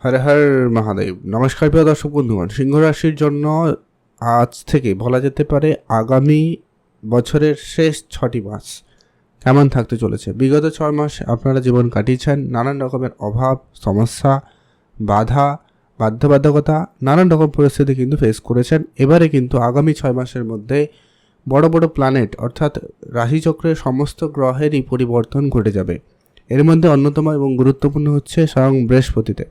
হর হর মহাদেব। নমস্কার প্রিয় দর্শক বন্ধুগণ, সিংহ রাশির জন্য আজ থেকে বলা যেতে পারে আগামী বছরের শেষ 6টি মাস কেমন থাকতে চলেছে। বিগত 6 মাস আপনারা জীবন কাটিয়েছেন, নানান রকমের অভাব, সমস্যা, বাধা, বাধ্যবাধকতা, নানান রকম পরিস্থিতি কিন্তু ফেস করেছেন। এবারে কিন্তু আগামী 6 মাসের মধ্যে বড় বড় প্ল্যানেট অর্থাৎ রাশিচক্রের সমস্ত গ্রহেরই পরিবর্তন ঘটে যাবে। এর মধ্যে অন্যতম এবং গুরুত্বপূর্ণ হচ্ছে স্বয়ং বৃহস্পতিতে।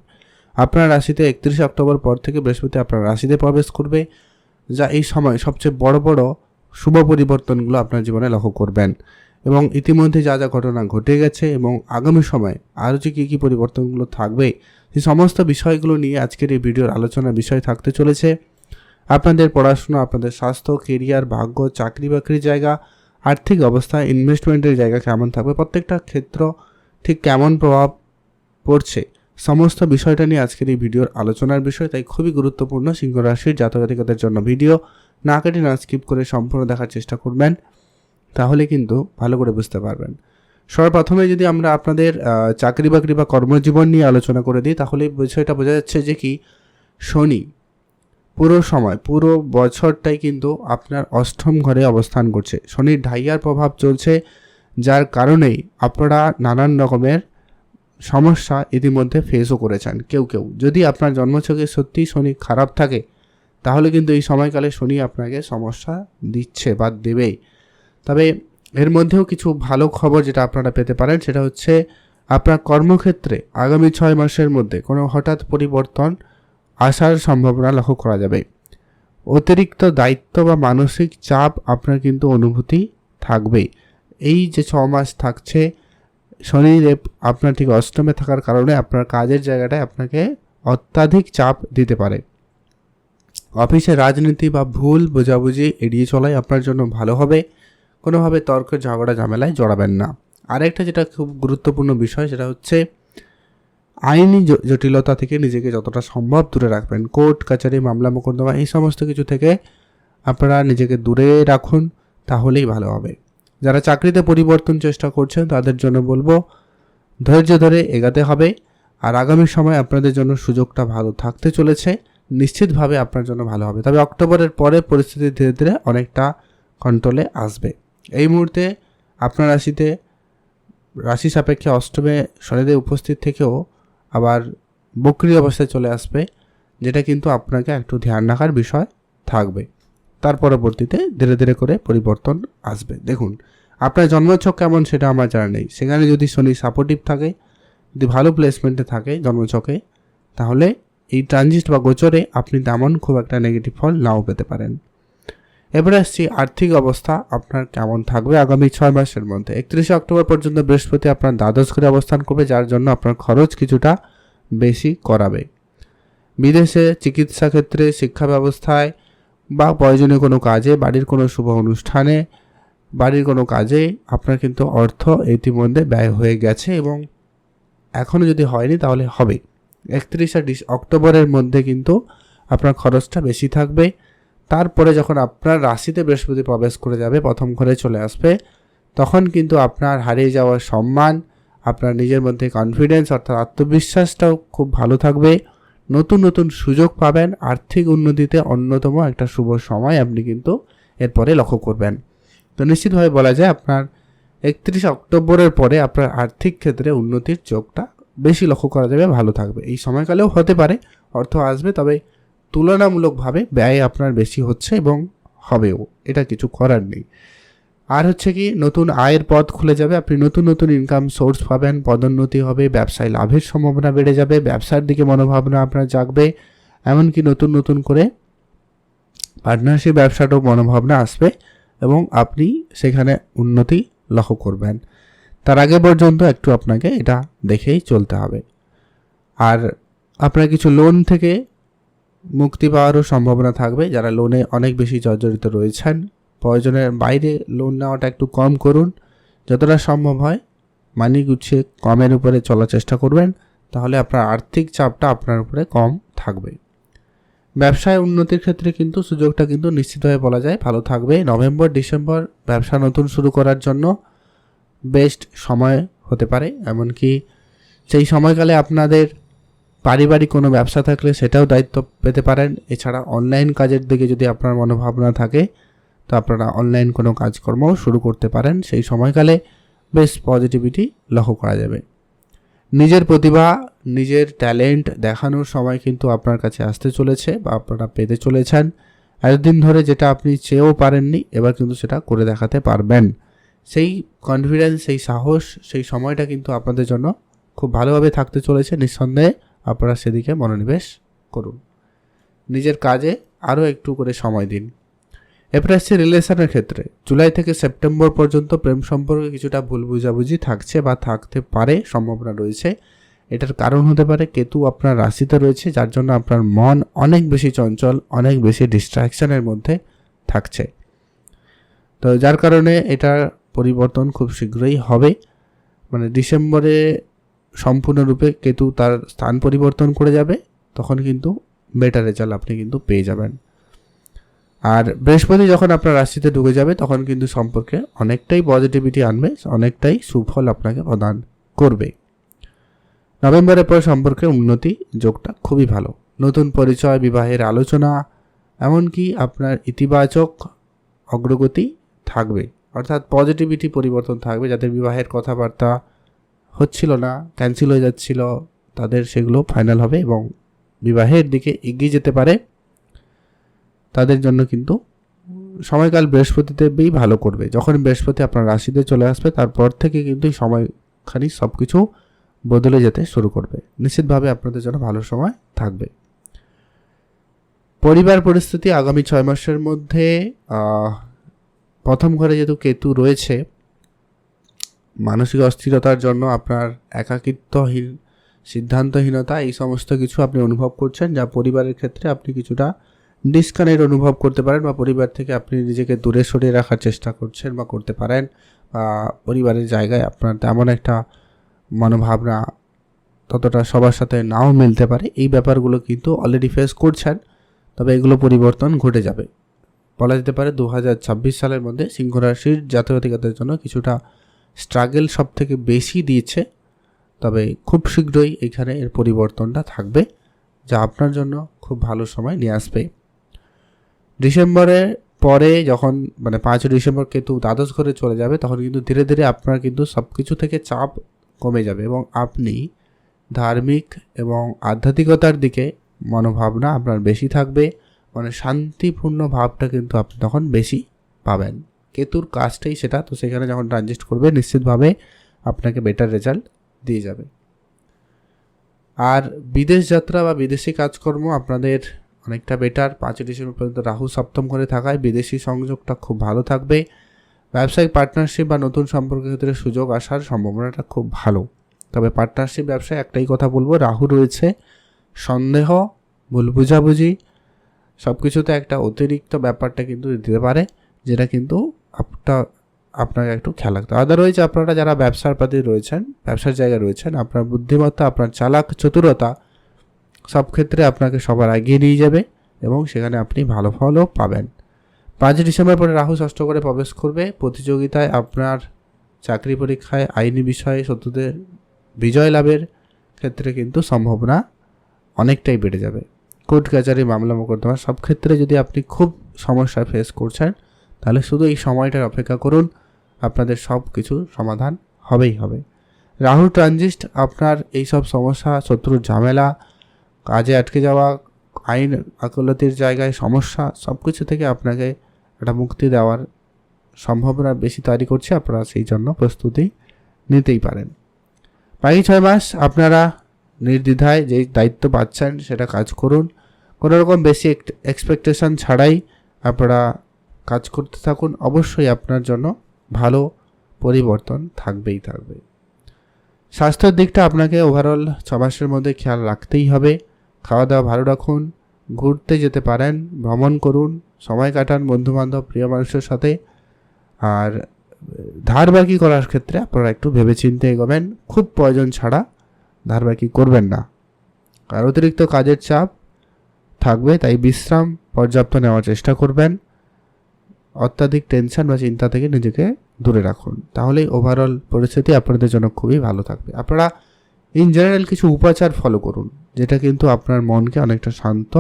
আপনার রাশিতে 31 অক্টোবর পর থেকে বৃহস্পতি আপনার রাশিতে প্রবেশ করবে, যা এই সময় সবচেয়ে বড় বড় শুভ পরিবর্তনগুলো আপনার জীবনে লক্ষ্য করবেন। এবং ইতিমধ্যে যা যা ঘটনা ঘটে গেছে এবং আগামী সময় আরও যে কী কী পরিবর্তনগুলো থাকবে, সেই সমস্ত বিষয়গুলো নিয়ে আজকের এই ভিডিওর আলোচনার বিষয় থাকতে চলেছে। আপনাদের পড়াশোনা, আপনাদের স্বাস্থ্য, কেরিয়ার, ভাগ্য, চাকরি বাকরির জায়গা, আর্থিক অবস্থা, ইনভেস্টমেন্টের জায়গা কেমন থাকবে, প্রত্যেকটা ক্ষেত্র ঠিক কেমন প্রভাব পড়ছে, সমস্ত বিষয়টা নিয়ে আজকের এই ভিডিওর আলোচনার বিষয়। তাই খুবই গুরুত্বপূর্ণ সিংহ রাশির জাতক জাতিকাদের জন্য ভিডিও না কেটে না স্কিপ করে সম্পূর্ণ দেখার চেষ্টা করবেন, তাহলে কিন্তু ভালো করে বুঝতে পারবেন। সর্বপ্রথমে যদি আমরা আপনাদের চাকরি বাকরি বা কর্মজীবন নিয়ে আলোচনা করে দিই, তাহলে বিষয়টা বোঝা যাচ্ছে যে কি শনি পুরো বছরটাই কিন্তু আপনার অষ্টম ঘরে অবস্থান করছে। শনির ঢাইয়ার প্রভাব চলছে, যার কারণেই আপনারা নানান রকমের সমস্যা ইতিমধ্যে ফেসও করেছেন। কেউ যদি আপনার জন্মছকে সত্যি শনি খারাপ থাকে, তাহলে কিন্তু এই সময়কালে শনি আপনাকে সমস্যা দিচ্ছে বা দেবেই। তবে এর মধ্যেও কিছু ভালো খবর যেটা আপনারা পেতে পারেন, সেটা হচ্ছে আপনার কর্মক্ষেত্রে আগামী 6 মাসের মধ্যে কোনো হঠাৎ পরিবর্তন আসার সম্ভাবনা লক্ষ্য করা যাবে। অতিরিক্ত দায়িত্ব বা মানসিক চাপ আপনার কিন্তু অনুভূতি থাকবে। এই যে 6 মাস থাকছে, শনিদেব আপনার ঠিক অষ্টমে থাকার কারণে আপনার কাজের জায়গাটায় আপনাকে অত্যাধিক চাপ দিতে পারে। অফিসে রাজনীতি বা ভুল বোঝাবুঝি এড়িয়ে চলাই আপনার জন্য ভালো হবে। কোনোভাবে তর্ক ঝগড়া ঝামেলায় জড়াবেন না। আরেকটা যেটা খুব গুরুত্বপূর্ণ বিষয়, সেটা হচ্ছে আইনি জটিলতা থেকে নিজেকে যতটা সম্ভব দূরে রাখবেন। কোর্ট কাছারি, মামলা মোকদ্দমা, এই সমস্ত কিছু থেকে আপনারা নিজেকে দূরে রাখুন, তাহলেই ভালো হবে। যারা চাকরিতে পরিবর্তন চেষ্টা করছেন তাদের জন্য বলবো ধৈর্য ধরে এগাতে হবে। আর আগামী সময় আপনাদের জন্য সুযোগটা ভালো থাকতে চলেছে, নিশ্চিতভাবে আপনার জন্য ভালো হবে। তবে অক্টোবরের পরে পরিস্থিতি ধীরে ধীরে অনেকটা কন্ট্রোলে আসবে। এই মুহূর্তে আপনার রাশি সাপেক্ষে অষ্টমে শনিদেব উপস্থিত থেকেও আবার বক্রী অবস্থায় চলে আসবে, যেটা কিন্তু আপনাকে একটু ধ্যান রাখার বিষয় থাকবে। তার পরবর্তীতে ধীরে ধীরে করে পরিবর্তন আসবে। দেখুন, আপনার জন্মছক কেমন সেটা আমার জানা নেই। সেখানে যদি শনি সাপোর্টিভ থাকে, যদি ভালো প্লেসমেন্টে থাকে জন্মছকে, তাহলে এই ট্রানজিট বা গোচরে আপনি তেমন খুব একটা নেগেটিভ ফল নাও পেতে পারেন। এবারে আসছি আর্থিক অবস্থা আপনার কেমন থাকবে আগামী 6 মাসের মধ্যে। 31 অক্টোবর পর্যন্ত বৃহস্পতি আপনার দ্বাদশ ঘরে অবস্থান করবে, যার জন্য আপনার খরচ কিছুটা বেশি করাবে। বিদেশে, চিকিৎসা ক্ষেত্রে, শিক্ষা ব্যবস্থায় বা প্রয়োজনীয় কোনো কাজে, বাড়ির কোনো শুভ অনুষ্ঠানে, বাড়ির কোনো কাজে আপনার কিন্তু অর্থ ইতিমধ্যে ব্যয় হয়ে গেছে এবং এখনও যদি হয়নি তাহলে হবে। 31 অক্টোবরের মধ্যে কিন্তু আপনার খরচটা বেশি থাকবে। তারপরে যখন আপনার রাশিতে বৃহস্পতি প্রবেশ করে যাবে, প্রথম ঘরে চলে আসবে, তখন কিন্তু আপনার হারিয়ে যাওয়া সম্মান, আপনার নিজের মধ্যে কনফিডেন্স অর্থাৎ আত্মবিশ্বাসটাও খুব ভালো থাকবে। নতুন নতুন সুযোগ পাবেন। আর্থিক উন্নতিতে অন্যতম একটা শুভ সময় আপনি কিন্তু এরপরে লক্ষ্য করবেন। তো নিশ্চিতভাবে বলা যায় আপনার 31 অক্টোবরের পরে আপনার আর্থিক ক্ষেত্রে উন্নতির যোগটা বেশি লক্ষ্য করা যাবে, ভালো থাকবে। এই সময়কালেও হতে পারে অর্থ আসবে, তবে তুলনামূলকভাবে ব্যয় আপনার বেশি হচ্ছে এবং হবেও, এটা কিছু করার নেই। আর হচ্ছে কি, নতুন আয়ের পথ খুলে যাবে, আপনি নতুন নতুন ইনকাম সোর্স পাবেন, পদোন্নতি হবে, ব্যবসায় লাভের সম্ভাবনা বেড়ে যাবে, ব্যবসার দিকে মনোভাবনা আপনার জাগবে, এমনকি নতুন নতুন করে পার্টনারশিপ ব্যবসাটাও মনোভাবনা আসবে এবং আপনি সেখানে উন্নতি লক্ষ্য করবেন। তার আগে পর্যন্ত একটু আপনাকে এটা দেখেই চলতে হবে। আর আপনার কিছু লোন থেকে মুক্তি পাওয়ারও সম্ভাবনা থাকবে। যারা লোনে অনেক বেশি জর্জরিত রয়েছেন, প্রয়োজনের বাইরে লোন নেওয়াটা একটু কম করুন। যতটা সম্ভব হয় মানি গুছিয়ে কমের উপরে চলার চেষ্টা করবেন, তাহলে আপনার আর্থিক চাপটা আপনার উপরে কম থাকবে। ব্যবসায় উন্নতির ক্ষেত্রে কিন্তু সুযোগটা কিন্তু নিশ্চিতভাবে বলা যায় ভালো থাকবে। নভেম্বর ডিসেম্বর ব্যবসা নতুন শুরু করার জন্য বেস্ট সময় হতে পারে। এমনকি সেই সময়কালে আপনাদের পারিবারিক কোনো ব্যবসা থাকলে সেটাও দায়িত্ব পেতে পারেন। এছাড়া অনলাইন কাজের দিকে যদি আপনার মনোভাবনা থাকে তো আপনারা অনলাইন কোনো কাজকর্মও শুরু করতে পারেন। সেই সময়কালে বেশ পজিটিভিটি লক্ষ্য করা যাবে। নিজের প্রতিভা, নিজের ট্যালেন্ট দেখানোর সময় কিন্তু আপনার কাছে আসতে চলেছে বা আপনারা পেতে চলেছেন। এতদিন ধরে যেটা আপনি চেয়েও পারেননি, এবার কিন্তু সেটা করে দেখাতে পারবেন। সেই কনফিডেন্স, সেই সাহস, সেই সময়টা কিন্তু আপনাদের জন্য খুব ভালোভাবে থাকতে চলেছে। নিঃসন্দেহে আপনারা সেদিকে মনোনিবেশ করুন। নিজের কাজে আরও একটু করে সময় দিন। এরপরে আসছে রিলেশনের ক্ষেত্রে। জুলাই থেকে সেপ্টেম্বর পর্যন্ত প্রেম সম্পর্কে কিছুটা ভুল বুঝাবুঝি থাকছে বা থাকতে পারে, সম্ভাবনা রয়েছে। এটার কারণ হতে পারে কেতু আপনার রাশিতে রয়েছে, যার জন্য আপনার মন অনেক বেশি চঞ্চল, অনেক বেশি ডিস্ট্রাকশনের মধ্যে থাকছে। তো যার কারণে এটার পরিবর্তন খুব শীঘ্রই হবে। মানে ডিসেম্বরে সম্পূর্ণরূপে কেতু তার স্থান পরিবর্তন করে যাবে, তখন কিন্তু বেটার রেজাল্ট আপনি কিন্তু পেয়ে যাবেন। আর বৃহস্পতি যখন আপনার রাশিতে ঢুকে যাবে তখন কিন্তু সম্পর্কে অনেকটাই পজিটিভিটি আনবে, অনেকটাই সুফল আপনাকে প্রদান করবে। নভেম্বরের পর সম্পর্কে উন্নতি যোগটা খুবই ভালো। নতুন পরিচয়, বিবাহের আলোচনা, এমনকি আপনার ইতিবাচক অগ্রগতি থাকবে, অর্থাৎ পজিটিভিটি পরিবর্তন থাকবে। যাদের বিবাহের কথাবার্তা হচ্ছিল না, ক্যান্সেল হয়ে যাচ্ছিল, তাদের সেগুলো ফাইনাল হবে এবং বিবাহের দিকে এগিয়ে যেতে পারে। তাদের জন্য কিন্তু সময়কাল বৃহস্পতিতেই ভালো করবে। যখন বৃহস্পতি আপনার রাশিতে চলে আসবে তারপর থেকে কিন্তু এই সময়খানি সব কিছু বদলে যেতে শুরু করবে। নিশ্চিতভাবে আপনাদের জন্য ভালো সময় থাকবে। পরিবার পরিস্থিতি আগামী 6 মাসের মধ্যে প্রথম ঘরে যেহেতু কেতু রয়েছে, মানসিক অস্থিরতার জন্য আপনার একাকিত্বহীন, সিদ্ধান্তহীনতা, এই সমস্ত কিছু আপনি অনুভব করছেন, যা পরিবারের ক্ষেত্রে আপনি কিছুটা ডিসকানেক্ট অনুভব করতে পারেন বা পরিবার থেকে আপনি নিজেকে দূরে সরিয়ে রাখার চেষ্টা করছেন বা করতে পারেন। বা পরিবারের জায়গায় আপনার তেমন একটা মনোভাবনা ততটা সবার সাথে নাও মিলতে পারে। এই ব্যাপারগুলো কিন্তু অলরেডি ফেস করছেন, তবে এগুলো পরিবর্তন ঘটে যাবে। বলা যেতে পারে 2026 সালের মধ্যে সিংহ রাশির জাতক-জাতিকাদের জন্য কিছুটা স্ট্রাগল সব থেকে বেশি দিয়েছে, তবে খুব শীঘ্রই এখানে এর পরিবর্তনটা থাকবে, যা আপনার জন্য খুব ভালো সময় নিয়ে আসবে। ডিসেম্বরের পরে যখন 5 ডিসেম্বর কেতু দ্বাদশ ঘরে চলে যাবে, তখন কিন্তু ধীরে ধীরে আপনার কিন্তু সব কিছু থেকে চাপ কমে যাবে এবং আপনি ধার্মিক এবং আধ্যাত্মিকতার দিকে মনোভাবনা আপনার বেশি থাকবে। শান্তিপূর্ণ ভাবটা কিন্তু আপনি তখন বেশি পাবেন। কেতুর কাজটাই সেটা, তো সেখানে যখন ট্রানজিস্ট করবে নিশ্চিতভাবে আপনাকে বেটার রেজাল্ট দিয়ে যাবে। আর বিদেশ যাত্রা বা বিদেশি কাজকর্ম আপনাদের অনেকটা বেটার। 5 ডিসেম্বর পর্যন্ত রাহু সপ্তম ঘরে থাকায় বিদেশি সংযোগটা খুব ভালো থাকবে। ব্যবসায়িক পার্টনারশিপ বা নতুন সম্পর্কের ক্ষেত্রে সুযোগ আসার সম্ভাবনাটা খুব ভালো। তবে পার্টনারশিপ ব্যবসায় একটাই কথা বলবো, রাহু রয়েছে, সন্দেহ, ভুল বুঝাবুঝি সব কিছুতে একটা অতিরিক্ত ব্যাপারটা কিন্তু দিতে পারে, যেটা কিন্তু আপনাকে একটু খেয়াল রাখতে হবে। আদারওয়াইজ আপনারা যারা ব্যবসার পাতি রয়েছেন, ব্যবসার জায়গায় রয়েছেন, আপনার বুদ্ধিমত্তা, আপনার চালাক চতুরতা সব ক্ষেত্রে আপনাকে সবার এগিয়ে নিয়ে যাবে এবং সেখানে আপনি ভালো ফলও পাবেন। 5 ডিসেম্বর পরে রাহু ষষ্ঠ ঘরে প্রবেশ করবে। প্রতিযোগিতায় আপনার চাকরি পরীক্ষায়, আইনি বিষয়ে শত্রুদের বিজয় লাভের ক্ষেত্রে কিন্তু সম্ভাবনা অনেকটাই বেড়ে যাবে। কোর্ট কাচারি, মামলা মোকদ্দমা সব ক্ষেত্রে যদি আপনি খুব সমস্যা ফেস করছেন, তাহলে শুধু এই সময়টার অপেক্ষা করুন, আপনাদের সব কিছু সমাধান হবেই হবে। রাহু ট্রানজিস্ট আপনার এই সব সমস্যা, শত্রুর ঝামেলা, কাজে আটকে যাওয়া, আইন আদালতের জায়গায় সমস্যা সব কিছু থেকে আপনাকে একটা মুক্তি দেওয়ার সম্ভাবনা বেশি তৈরি করছে। আপনারা সেই জন্য প্রস্তুতি নিতেই পারেন। বাকি 6 মাস আপনারা নির্দ্বিধায় যেই দায়িত্ব পাচ্ছেন সেটা কাজ করুন। কোনো রকম বেশি এক্সপেকটেশন ছাড়াই আপনারা কাজ করতে থাকুন। অবশ্যই আপনার জন্য ভালো পরিবর্তন থাকবেই থাকবে। স্বাস্থ্যের দিকটা আপনাকে ওভারঅল 6 মাসের মধ্যে খেয়াল রাখতেই হবে। খাওয়া দাওয়া ভালো রাখুন, ঘুরতে যেতে পারেন, ভ্রমণ করুন, সময় কাটান বন্ধুবান্ধব, প্রিয় মানুষের সাথে। আর ধার বাকি করার ক্ষেত্রে আপনারা একটু ভেবেচিন্তে এগোবেন, খুব প্রয়োজন ছাড়া ধার বাকি করবেন না। আর অতিরিক্ত কাজের চাপ থাকবে, তাই বিশ্রাম পর্যাপ্ত নেওয়ার চেষ্টা করবেন। অত্যাধিক টেনশন বা চিন্তা থেকে নিজেকে দূরে রাখুন, তাহলেই ওভারঅল পরিস্থিতি আপনাদের জন্য খুবই ভালো থাকবে। আপনারা ইন জেনারেল কিছু উপাচার ফলো করুন, যেটা কিন্তু আপনার মনকে অনেকটা শান্ত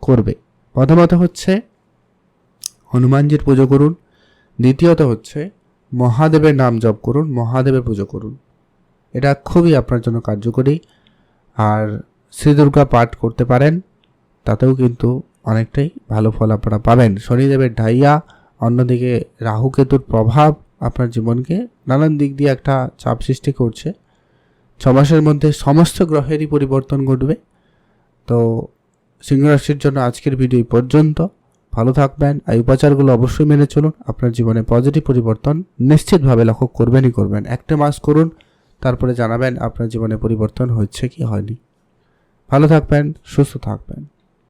করবে। প্রথমত হচ্ছে হনুমানজির পুজো করুন। দ্বিতীয়ত হচ্ছে মহাদেবের নাম জপ করুন, মহাদেবের পুজো করুন। এটা খুবই আপনার জন্য কার্যকরী। আর শ্রী দুর্গা পাঠ করতে পারেন, তাতেও কিন্তু অনেকটাই ভালো ফল আপনারা পাবেন। শনিদেবের ঢাইয়া, অন্যদিকে রাহু কেতুর প্রভাব আপনার জীবনকে নানান দিক দিয়ে একটা চাপ সৃষ্টি করছে। 6 মাসের মধ্যে সমস্ত গ্রহেরই পরিবর্তন ঘটবে। তো সিংহ রাশির জন্য আজকের ভিডিও পর্যন্ত। ভালো থাকবেন। এই উপাচারগুলো অবশ্যই মেনে চলুন। আপনার জীবনে পজিটিভ পরিবর্তন নিশ্চিতভাবে লক্ষ্য করবেনই করবেন। একটা মাস করুন, তারপরে জানাবেন আপনার জীবনে পরিবর্তন হচ্ছে কি হয়নি। ভালো থাকবেন, সুস্থ থাকবেন।